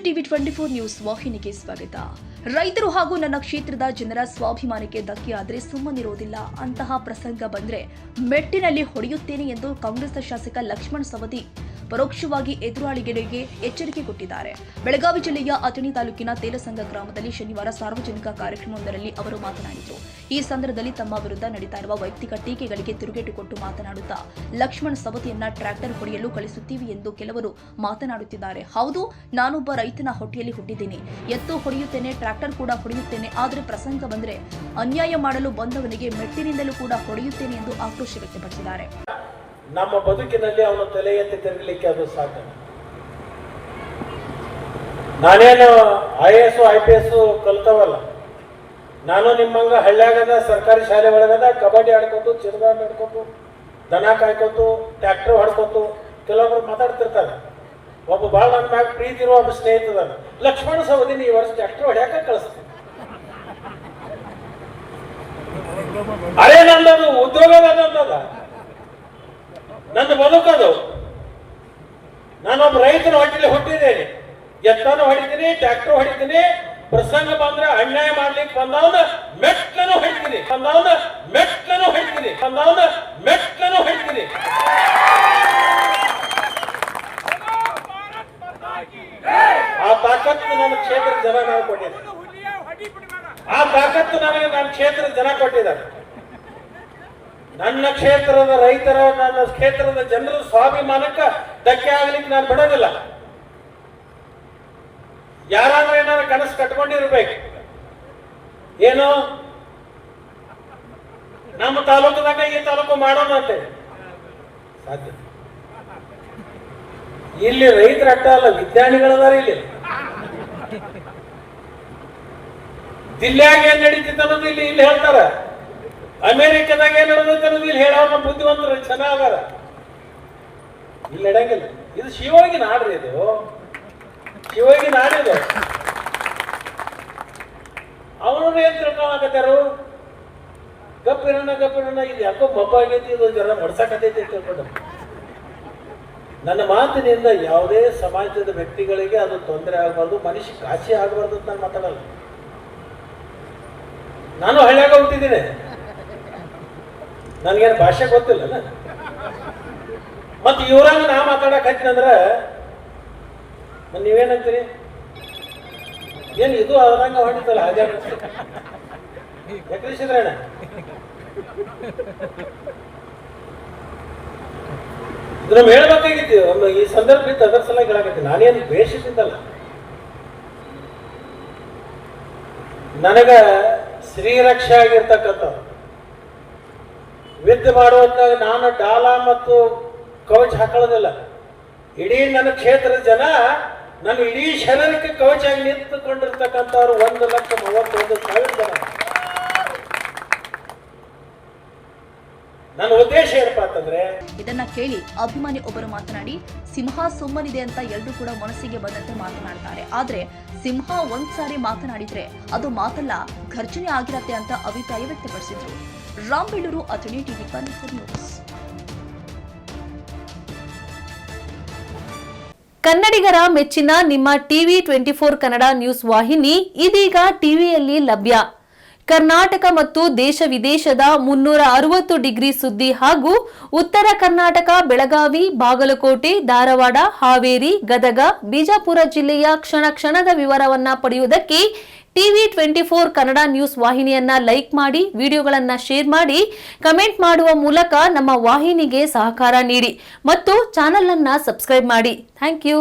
TV 24 news ವಾಹಿನಿಗೆ ಸ್ವಾಗತ. ರೈತರು ಹಾಗೂ ನನ್ನ ಕ್ಷೇತ್ರದ ಜನರ ಸ್ವಾಭಿಮಾನಕ್ಕೆ ಧಕ್ಕೆಯಾದರೆ ಸುಮ್ಮನಿರೋದಿಲ್ಲ. ಅಂತಹ ಪ್ರಸಂಗ ಬಂದ್ರೆ ಮೆಟ್ಟಿನಲ್ಲಿ ಹೊಡೆಯುತ್ತೇನೆ ಎಂದು ಕಾಂಗ್ರೆಸ್ ಶಾಸಕ ಲಕ್ಷ್ಮಣ ಸವದಿ ಪರೋಕ್ಷವಾಗಿ ಎದುರಾಳಿಗಳಿಗೆ ಎಚ್ಚರಿಕೆ ಕೊಟ್ಟಿದ್ದಾರೆ. ಬೆಳಗಾವಿ ಜಿಲ್ಲೆಯ ಅಥಣಿ ತಾಲೂಕಿನ ತೇಲಸಂಗ ಗ್ರಾಮದಲ್ಲಿ ಶನಿವಾರ ಸಾರ್ವಜನಿಕ ಕಾರ್ಯಕ್ರಮವೊಂದರಲ್ಲಿ ಅವರು ಮಾತನಾಡಿದರು. ಈ ಸಂದರ್ಭದಲ್ಲಿ ತಮ್ಮ ವಿರುದ್ಧ ನಡೀತಾ ಇರುವ ವೈಯಕ್ತಿಕ ಟೀಕೆಗಳಿಗೆ ತಿರುಗೇಟು ಕೊಟ್ಟು ಮಾತನಾಡುತ್ತಾ ಲಕ್ಷ್ಮಣ ಸವದಿಯನ್ನ ಟ್ರ್ಯಾಕ್ಟರ್ ಹೊಡೆಯಲು ಕಳಿಸುತ್ತೀವಿ ಎಂದು ಕೆಲವರು ಮಾತನಾಡುತ್ತಿದ್ದಾರೆ. ಹೌದು, ನಾನೊಬ್ಬ ರೈತನ ಹೊಟ್ಟೆಯಲ್ಲಿ ಹುಟ್ಟಿದ್ದೀನಿ, ಎತ್ತು ಹೊಡೆಯುತ್ತೇನೆ, ಟ್ರ್ಯಾಕ್ಟರ್ ಕೂಡ ಹೊಡೆಯುತ್ತೇನೆ. ಆದರೆ ಪ್ರಸಂಗ ಬಂದ್ರೆ ಅನ್ಯಾಯ ಮಾಡಲು ಬಂದವನಿಗೆ ಮೆಟ್ಟಿನಿಂದಲೂ ಕೂಡ ಹೊಡೆಯುತ್ತೇನೆ ಎಂದು ಆಕ್ರೋಶ ವ್ಯಕ್ತಪಡಿಸಿದ್ದಾರೆ. ನಮ್ಮ ಬದುಕಿನಲ್ಲಿ ಅವನು ತಲೆ ಎತ್ತಿ ತಿರುಗಲಿಕ್ಕೆ ಅದು ಸಾಧ್ಯ. ನಾನೇನು IAS IPS ಕಲ್ತವಲ್ಲ. ನಾನು ನಿಮ್ಮಂಗ ಹಳ್ಳ್ಯಾಗದ ಸರ್ಕಾರಿ ಶಾಲೆ ಒಳಗದ ಕಬಡ್ಡಿ ಆಡ್ಕೊತು, ಚಿರಗಾಡ್ ಆಡ್ಕೊತು, ದನ ಕಾಯ್ಕೊತು, ಟ್ರ್ಯಾಕ್ಟರ್ ಹೊಡ್ಕೊತು ಕೆಲವೊಬ್ರು ಮಾತಾಡ್ತಿರ್ತಾರೆ. ಒಬ್ಬ ಭಾಳ ನನ್ನ ಮ್ಯಾಗ ಪ್ರೀತಿ ಇರುವ ಒಬ್ಬ ಸ್ನೇಹಿತದಾನ, ಲಕ್ಷ್ಮಣ ಸವದಿನ ಈ ವರ್ಷ ಟ್ರ್ಯಾಕ್ಟರ್ ಹೊಡ್ಯಾಕ ಕಳಿಸ್ತೀನಿ. ಅರೆ ನಂದದು ಉದ್ಯೋಗದ ನಂದದ, ನನ್ನ ಬದುಕದು. ನಾನೊಬ್ಬ ರೈತನ ಹೊಟ್ಟೆಲಿ ಹುಟ್ಟಿದ್ದೇನೆ, ಎತ್ತನು ಹೊಡಿತೀನಿ, ಟ್ರ್ಯಾಕ್ಟರ್ ಹೊಡಿತೀನಿ. ಪ್ರಸಂಗ ಬಂದ್ರೆ ಅನ್ಯಾಯ ಮಾಡ್ಲಿಕ್ಕೆ ಬಂದವನ ಮೆಟ್ಲನು ಹೊಡಿತೀನಿ, ಮೆಟ್ಲನು ಹೊಡಿತೀನಿ. ಆ ತಾಕತ್ತು ನನ್ನ ಕ್ಷೇತ್ರದ ಜನ ನಾವು ಕೊಟ್ಟಿದ್ದಾರೆ. ನನ್ನ ಕ್ಷೇತ್ರದ ಜನ ಕೊಟ್ಟಿದ್ದಾರೆ. ನನ್ನ ಕ್ಷೇತ್ರದ ರೈತರ, ನನ್ನ ಕ್ಷೇತ್ರದ ಜನರ ಸ್ವಾಭಿಮಾನಕ್ಕೆ ಧಕ್ಕೆ ಆಗ್ಲಿಕ್ಕೆ ನಾನು ಬಿಡೋದಿಲ್ಲ. ಯಾರಾದ್ರೂ ಏನಾದ್ರು ಕನಸು ಕಟ್ಕೊಂಡಿರ್ಬೇಕು. ಏನು ನಮ್ಮ ತಾಲೂಕದಾಗ ಈ ತಾಲೂಕು ಮಾಡೋಣ ಅಂತ ಸಾಧ್ಯ. ಇಲ್ಲಿ ರೈತರ ಅಡ್ಡ ಅಲ್ಲ, ವಿಜ್ಞಾನಿಗಳದಾರ. ಇಲ್ಲಿ ದಿಲ್ಲಿಯಾಗ ಏನ್ ನಡೀತಿತ್ತು ಅನ್ನೋದು ಇಲ್ಲಿ ಹೇಳ್ತಾರ. ಅಮೆರಿಕದಾಗ ಏನ್ ನಡೆದೈತೆ ಅನ್ನೋದು ಇಲ್ಲಿ ಹೇಳೋಣ ಬುದ್ಧಿವಂತರು ಚೆನ್ನಾಗಾರ. ಇಲ್ಲಿ ನಡಂಗಿಲ್ಲ. ಇದು ಶಿವೋಗಿ ನಾಡ್ರಿ, ಇದು ಶಿವೋಗಿ ನಾಡಿದು. ಅವನು ಏನ್ ತಿಳ್ಕೊಳಕತ್ತಾರು, ಗಪ್ಪಿರೋಣ ಇದು ಯಾಕೋ ಮಬ್ಬ ಆಗೈತಿ, ಇದು ಜನ ಮಡ್ಸಕತೈತಿ ತಿಳ್ಕೊಂಡು. ನನ್ನ ಮಾತಿನಿಂದ ಯಾವುದೇ ಸಮಾಜದ ವ್ಯಕ್ತಿಗಳಿಗೆ ಅದು ತೊಂದರೆ ಆಗಬಾರ್ದು, ಮನುಷ್ಯ ಕಾಶಿ ಆಗಬಾರ್ದು ಅಂತ ನಾನು ಮಾತಾಡಲ್ಲ. ನಾನು ಹಳ್ಳ್ಯಾಗ ಹುಟ್ಟಿದ್ದೀನಿ, ನನಗೇನು ಭಾಷೆ ಗೊತ್ತಿಲ್ಲ. ಮತ್ತೆ ಇವ್ರಾಗ ನಾ ಮಾತಾಡಕ್ ಹಚ್ಚಿನಂದ್ರ ನೀವೇನಂತೀರಿ? ಏನು ಇದು ಅದ್ರಂಗ ಹೊಡಿತಲ್ಲ ಹಾಗೆ ಯಾಕ್ರಿಸಿದ್ರಣ್ಣ? ಇದನ್ನ ಹೇಳ್ಬೇಕಾಗಿತ್ತು ಒಮ್ಮೆ ಈ ಸಂದರ್ಭ ಇತ್ತು, ಅದರ ಸಲ ಹೇಳಕತ್ತೀನಿ. ನಾನೇನು ದ್ವೇಷಿಸಿದ್ದಲ್ಲ. ನನಗ ಶ್ರೀರಕ್ಷೆ ಆಗಿರ್ತಕ್ಕಂಥ ವಿದ್ಯೆ ಮಾಡುವಂತಾಗ ನಾನು ಡಾಲ ಮತ್ತು ಕವಚ ಹಾಕೊಳ್ಳೋದಿಲ್ಲ. ಇಡೀ ನನ್ನ ಕ್ಷೇತ್ರದ ಜನ ನನ್ನ ಇಡೀ ಶರೀರಕ್ಕೆ ಕವಚ ಆಗಿ ನಿಂತುಕೊಂಡಿರ್ತಕ್ಕಂಥವ್ರು 1,31,000 ಜನ. ನನ್ನ ಉದ್ದೇಶ ಏನಪ್ಪಾ ಅಂತಂದ್ರೆ, ಇದನ್ನ ಕೇಳಿ ಅಭಿಮಾನಿ ಒಬ್ಬರು ಮಾತನಾಡಿ, ಸಿಂಹ ಸುಮ್ಮನಿದೆ ಅಂತ ಎಲ್ಲರೂ ಕೂಡ ಮನಸ್ಸಿಗೆ ಬಂದಂತೆ ಮಾತನಾಡ್ತಾರೆ. ಆದ್ರೆ ಸಿಂಹ ಒಂದ್ಸಾರಿ ಮಾತನಾಡಿದ್ರೆ ಅದು ಮಾತಲ್ಲ, ಘರ್ಷಣೆ ಆಗಿರತ್ತೆ ಅಂತ ಅಭಿಪ್ರಾಯ ವ್ಯಕ್ತಪಡಿಸಿದ್ರು. ರಾಂಬೆಳ್ಳೂರು, ಅಥಣಿ, ಟಿವಿ 24 ನ್ಯೂಸ್. ಕನ್ನಡಿಗರ ಮೆಚ್ಚಿನ ನಿಮ್ಮ ಟಿವಿ 24 ಕನ್ನಡ ನ್ಯೂಸ್ ವಾಹಿನಿ ಇದೀಗ ಟಿವಿಯಲ್ಲಿ ಲಭ್ಯ. ಕರ್ನಾಟಕ ಮತ್ತು ದೇಶ ವಿದೇಶದ 360 ಡಿಗ್ರಿ ಸುದ್ದಿ ಹಾಗೂ ಉತ್ತರ ಕರ್ನಾಟಕ, ಬೆಳಗಾವಿ, ಬಾಗಲಕೋಟೆ, ಧಾರವಾಡ, ಹಾವೇರಿ, ಗದಗ, ಬಿಜಾಪುರ ಜಿಲ್ಲೆಯ ಕ್ಷಣ ಕ್ಷಣದ ವಿವರವನ್ನ ಪಡೆಯುವುದಕ್ಕೆ ಟಿವಿ 24 ಕನ್ನಡ ನ್ಯೂಸ್ ವಾಹಿನಿಯನ್ನ ಲೈಕ್ ಮಾಡಿ, ವಿಡಿಯೋಗಳನ್ನ ಶೇರ್ ಮಾಡಿ, ಕಮೆಂಟ್ ಮಾಡುವ ಮೂಲಕ ನಮ್ಮ ವಾಹಿನಿಗೆ ಸಹಕಾರ ನೀಡಿ ಮತ್ತು ಚಾನೆಲ್ ಅನ್ನ ಸಬ್ಸ್ಕ್ರೈಬ್ ಮಾಡಿ. Thank you.